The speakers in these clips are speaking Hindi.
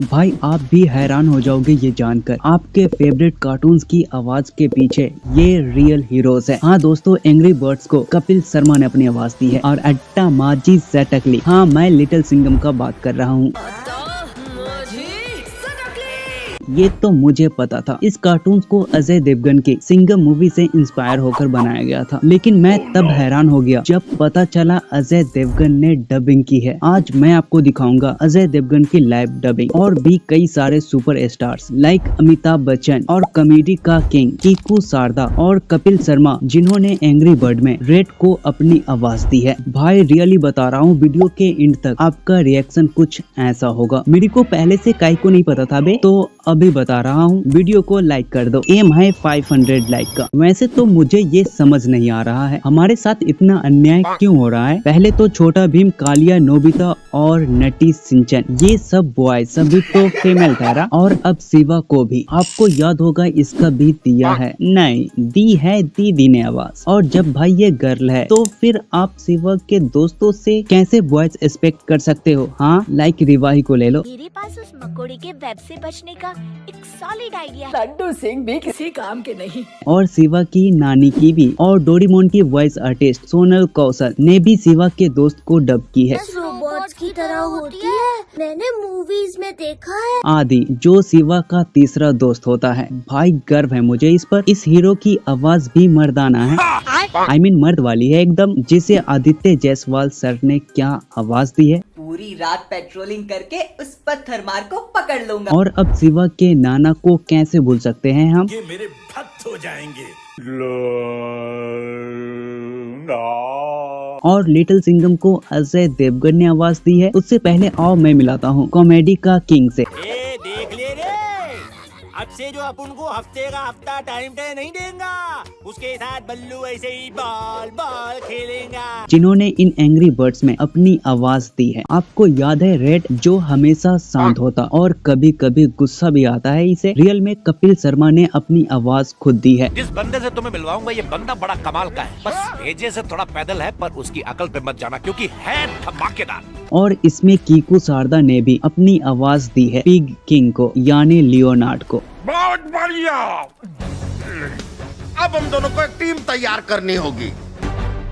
भाई आप भी हैरान हो जाओगे ये जानकर, आपके फेवरेट कार्टून्स की आवाज के पीछे ये रियल हीरोज है। हाँ दोस्तों, एंग्री बर्ड्स को कपिल शर्मा ने अपनी आवाज दी है और अट्टा माजी सेटकली, हाँ मैं लिटिल सिंघम का बात कर रहा हूँ। ये तो मुझे पता था। इस कार्टून को अजय देवगन की सिंघम मूवी से इंस्पायर होकर बनाया गया था, लेकिन मैं तब हैरान हो गया जब पता चला अजय देवगन ने डबिंग की है। आज मैं आपको दिखाऊंगा अजय देवगन की लाइव डबिंग और भी कई सारे super stars like Amitabh Bachchan और कॉमेडी का किंग कीकू शारदा और कपिल शर्मा, जिन्होंने एंग्री बर्ड में रेड को अपनी आवाज दी है। भाई रियली बता रहा हूँ, वीडियो के एंड तक आपका रिएक्शन कुछ ऐसा होगा। मेरे को पहले से काई को नहीं पता था बे, तो अभी बता रहा हूँ। वीडियो को लाइक कर दो, एम है 500 लाइक का। वैसे तो मुझे ये समझ नहीं आ रहा है हमारे साथ इतना अन्याय क्यों हो रहा है। पहले तो छोटा भीम, कालिया, नोबिता और नटी सिंचन, ये सब बॉय सभी तो फीमेल ठहरा, और अब शिवा को भी। आपको याद होगा इसका भी दिया है, नहीं दी है दीदी ने आवाज। और जब भाई ये गर्ल है तो फिर आप शिवा के दोस्तों से कैसे बॉयज एक्सपेक्ट कर सकते हो। हाँ लाइक रिवाही को ले लो। मेरे पास उस मकोड़े के वेब से बचने का एक सॉलिड आइडिया। लड्डू सिंह भी किसी काम के नहीं। और शिवा की नानी की भी, और डोरेमोन की वॉइस आर्टिस्ट सोनल कौशल ने भी शिवा के दोस्त को डब की है। रोबोट्स की तरह होती है, मैंने मूवीज में देखा है। आदि, जो शिवा का तीसरा दोस्त होता है। भाई गर्व है मुझे इस पर। इस हीरो की आवाज भी मर्दाना है, I mean मर्द वाली है एकदम, जिसे आदित्य जायसवाल सर ने क्या आवाज दी है। पूरी रात पेट्रोलिंग करके उस पत्थर मार को पकड़ लूंगा। और अब शिवा के नाना को कैसे भूल सकते हैं हम। ये मेरे भक्त हो जाएंगे। और लिटिल सिंघम को अजय देवगन ने आवाज दी है। उससे पहले आओ मैं मिलाता हूँ कॉमेडी का किंग से। देख ले रे, अब से जो अपन को हफ्ते का हफ्ता टाइम पे नहीं देगा, उसके साथ बल्लू ऐसे ही बॉल बॉल खेलेगा। जिन्होंने इन एंग्री बर्ड्स में अपनी आवाज दी है। आपको याद है रेड, जो हमेशा शांत होता और कभी कभी गुस्सा भी आता है इसे। रियल में कपिल शर्मा ने अपनी आवाज खुद दी है। जिस बंदे से तुम्हें मिलवाऊंगा ये बंदा बड़ा कमाल का है, बस भेजे से थोड़ा पैदल है, पर उसकी अकल पे मत जाना क्योंकि है धमाकेदार। और इसमें कीकू शारदा ने भी अपनी आवाज दी है पिग किंग को, यानी लियोनार्ड को। बहुत बढ़िया, अब हम दोनों को एक टीम तैयार करनी होगी।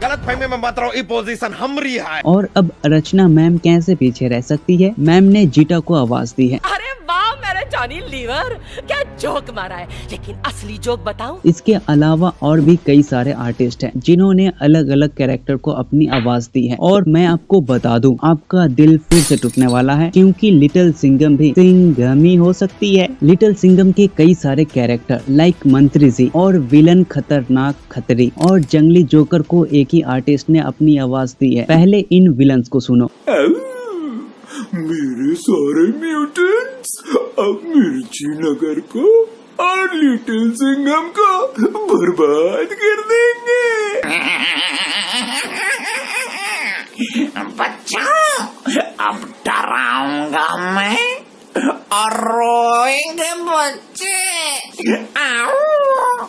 गलत फहमी में मत रहो, ये पोजीशन हमारी है। और अब रचना मैम कैसे पीछे रह सकती है। मैम ने जीटा को आवाज दी है। अरे वाह मेरे जॉनी लीवर, क्या जोक मारा है। लेकिन असली जोक बताऊं? इसके अलावा और भी कई सारे आर्टिस्ट हैं जिन्होंने अलग अलग कैरेक्टर को अपनी आवाज दी है। और मैं आपको बता दूं, आपका दिल फिर से टूटने वाला है, क्योंकि लिटिल सिंघम भी सिंघम ही हो सकती है। लिटिल सिंघम के कई सारे कैरेक्टर लाइक मंत्री जी और विलन खतरनाक खतरी और जंगली जोकर को एक ही आर्टिस्ट ने अपनी आवाज दी है। पहले इन विलन्स को सुनो। मेरे सारे म्यूटेंट्स अब मिर्ची नगर को और लिटिल सिंघम को बर्बाद कर देंगे। बच्चों, अब डराऊंगा मैं और रोएंगे बच्चे।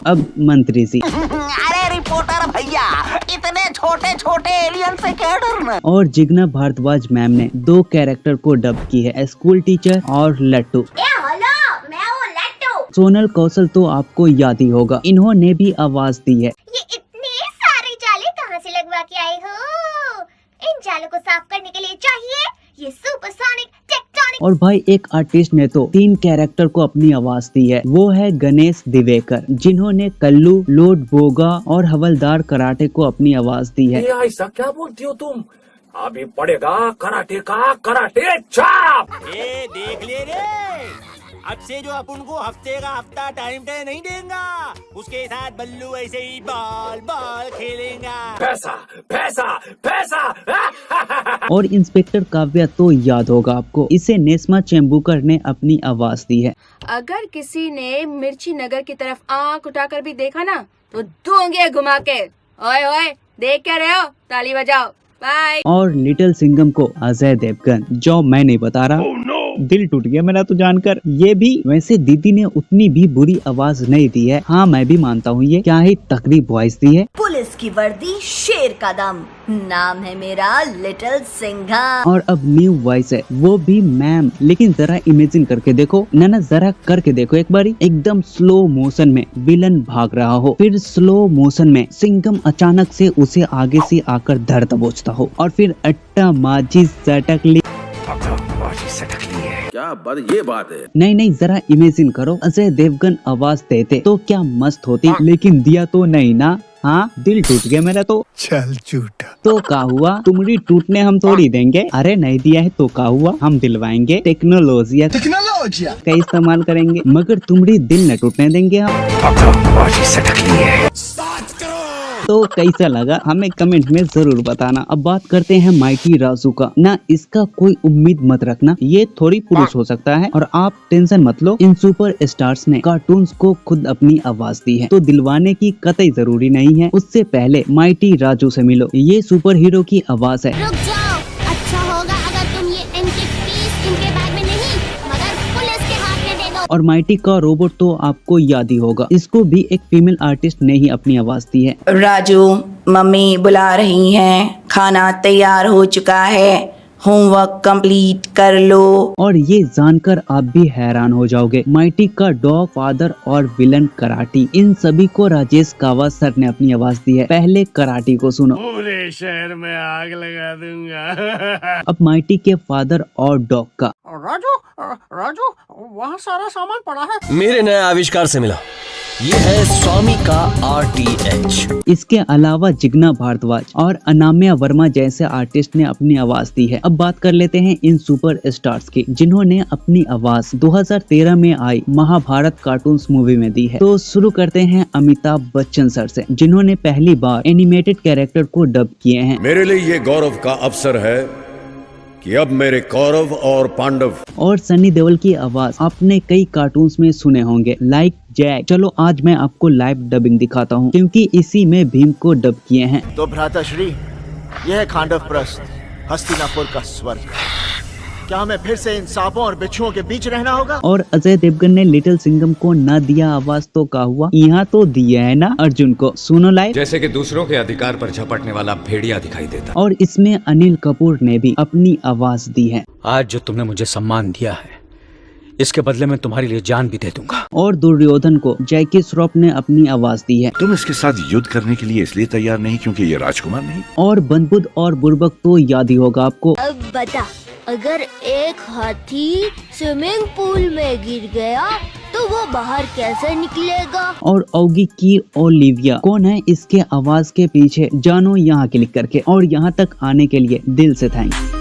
अब मंत्री जी। अरे रिपोर्टर भैया, इतने छोटे छोटे एलियन से क्या डरना। और जिग्ना भारद्वाज मैम ने 2 कैरेक्टर को डब की है, स्कूल टीचर और लट्टू। सोनल कौशल तो आपको याद ही होगा, इन्होंने भी आवाज दी है। ये इतने सारे जाले कहाँ से लगवा के आए हो? इन जालों को साफ करने के लिए चाहिए ये सुपरसोनिक टेक्टोनिक। और भाई एक आर्टिस्ट ने तो 3 कैरेक्टर को अपनी आवाज दी है, वो है गणेश दिवेकर, जिन्होंने कल्लू, लोड बोगा और हवलदार कराटे को अपनी आवाज दी है। ऐसा क्या बोलती हो तुम? अभी पड़ेगा कराटे का कराटे चाप। देख ले रे, अब से जो अपन को हफ्ते का हफ्ता टाइम पे नहीं देगा, उसके साथ बल्लू ऐसे ही बॉल बॉल खेलेगा। पैसा पैसा पैसा। और इंस्पेक्टर काव्या तो याद होगा आपको, इसे नेस्मा चेम्बूकर ने अपनी आवाज दी है। अगर किसी ने मिर्ची नगर की तरफ आंख उठाकर भी देखा ना, तो दूंगे घुमा के। ओए ओए, देख क्या रहे हो, ताली बजाओ, बाय। और लिटिल सिंघम को अजय देवगन, जो मैं नहीं बता रहा। दिल टूट गया मेरा तो जानकर। ये भी वैसे दीदी ने उतनी भी बुरी आवाज नहीं दी है। हाँ मैं भी मानता हूँ, ये क्या ही तकरीब वॉइस दी है। पुलिस उसकी वर्दी शेर का दम, नाम है मेरा लिटिल सिंघम। और अब न्यू वॉइस है, वो भी मैम। लेकिन जरा इमेजिन करके देखो ना, जरा करके देखो एक बारी। एकदम स्लो मोशन में विलन भाग रहा हो, फिर स्लो मोशन में सिंघम अचानक से उसे आगे से आकर धर दबोचता हो, और फिर अट्टा माची सटक ली। क्या बात, ये बात है। नहीं, जरा इमेजिन करो, अजय देवगन आवाज देते तो क्या मस्त होती। लेकिन दिया तो नहीं ना। हाँ, दिल टूट गया मेरा तो। चल झूठा। तो क्या हुआ, तुमरी टूटने हम थोड़ी देंगे। अरे नहीं दिया है तो क्या हुआ, हम दिलवाएंगे। टेक्नोलॉजी का इस्तेमाल करेंगे, मगर तुमरी दिल न टूटने देंगे हम। तो कैसा लगा हमें कमेंट में जरूर बताना। अब बात करते हैं माइटी राजू का ना। इसका कोई उम्मीद मत रखना, ये थोड़ी पुरुष हो सकता है। और आप टेंशन मत लो, इन सुपर स्टार्स ने कार्टून्स को खुद अपनी आवाज दी है, तो दिलवाने की कतई जरूरी नहीं है। उससे पहले माइटी राजू से मिलो, ये सुपर हीरो की आवाज है। रुक जाओ, अच्छा होगा अगर तुम ये एंटीक पीस इनके बैग में नहीं मगर पुलिस के हाथ में दे दो। और माइटी का रोबोट तो आपको याद ही होगा, इसको भी एक फीमेल आर्टिस्ट ने ही अपनी आवाज दी है। राजू, मम्मी बुला रही हैं, खाना तैयार हो चुका है, होमवर्क कंप्लीट कर लो। और ये जानकर आप भी हैरान हो जाओगे, माइटी का डॉग, फादर और विलन कराटी, इन सभी को राजेश कावा सर ने अपनी आवाज दी है। पहले कराटी को सुनो। पूरे शहर में आग लगा दूंगा। अब माइटी के फादर और डॉग का। राजू वहाँ सारा सामान पड़ा है। मेरे नए आविष्कार से मिला, ये है स्वामी का RTH। इसके अलावा जिग्ना भारद्वाज और अनामिया वर्मा जैसे आर्टिस्ट ने अपनी आवाज दी है। अब बात कर लेते हैं इन सुपर स्टार्स की, जिन्होंने अपनी आवाज 2013 में आई महाभारत कार्टून्स मूवी में दी है। तो शुरू करते हैं अमिताभ बच्चन सर से, जिन्होंने पहली बार एनिमेटेड कैरेक्टर को डब किए हैं। मेरे लिए ये गौरव का अवसर है कि अब मेरे कौरव और पांडव। और सनी देओल की आवाज आपने कई कार्टून्स में सुने होंगे, लाइक जैक। चलो आज मैं आपको लाइव डबिंग दिखाता हूँ, क्योंकि इसी में भीम को डब किए हैं। तो भ्राताश्री, यह है खांडव प्रस्थ, हस्तिनापुर का स्वर्ग। क्या हमें फिर से इन सांपों और बिच्छुओं के बीच रहना होगा? और अजय देवगन ने लिटिल सिंघम को न दिया आवाज तो क्या हुआ, यहाँ तो दिया है ना अर्जुन को। सुनो लाइव। जैसे कि दूसरों के अधिकार पर झपटने वाला भेड़िया दिखाई देता। और इसमें अनिल कपूर ने भी अपनी आवाज दी है। आज जो तुमने मुझे सम्मान दिया है, इसके बदले में तुम्हारे लिए जान भी दे दूंगा। और दुर्योधन को जैकी श्रॉफ ने अपनी आवाज दी है। तुम इसके साथ युद्ध करने के लिए इसलिए तैयार नहीं क्योंकि ये राजकुमार नहीं। और बंदबुद और बुर्बक तो याद ही होगा आपको। अब बता, अगर एक हाथी स्विमिंग पूल में गिर गया तो वो बाहर कैसे निकलेगा? और औगी की ओलिविया कौन है इसके आवाज के पीछे, जानो यहाँ क्लिक करके। और यहाँ तक आने के लिए दिल से थैंक्स।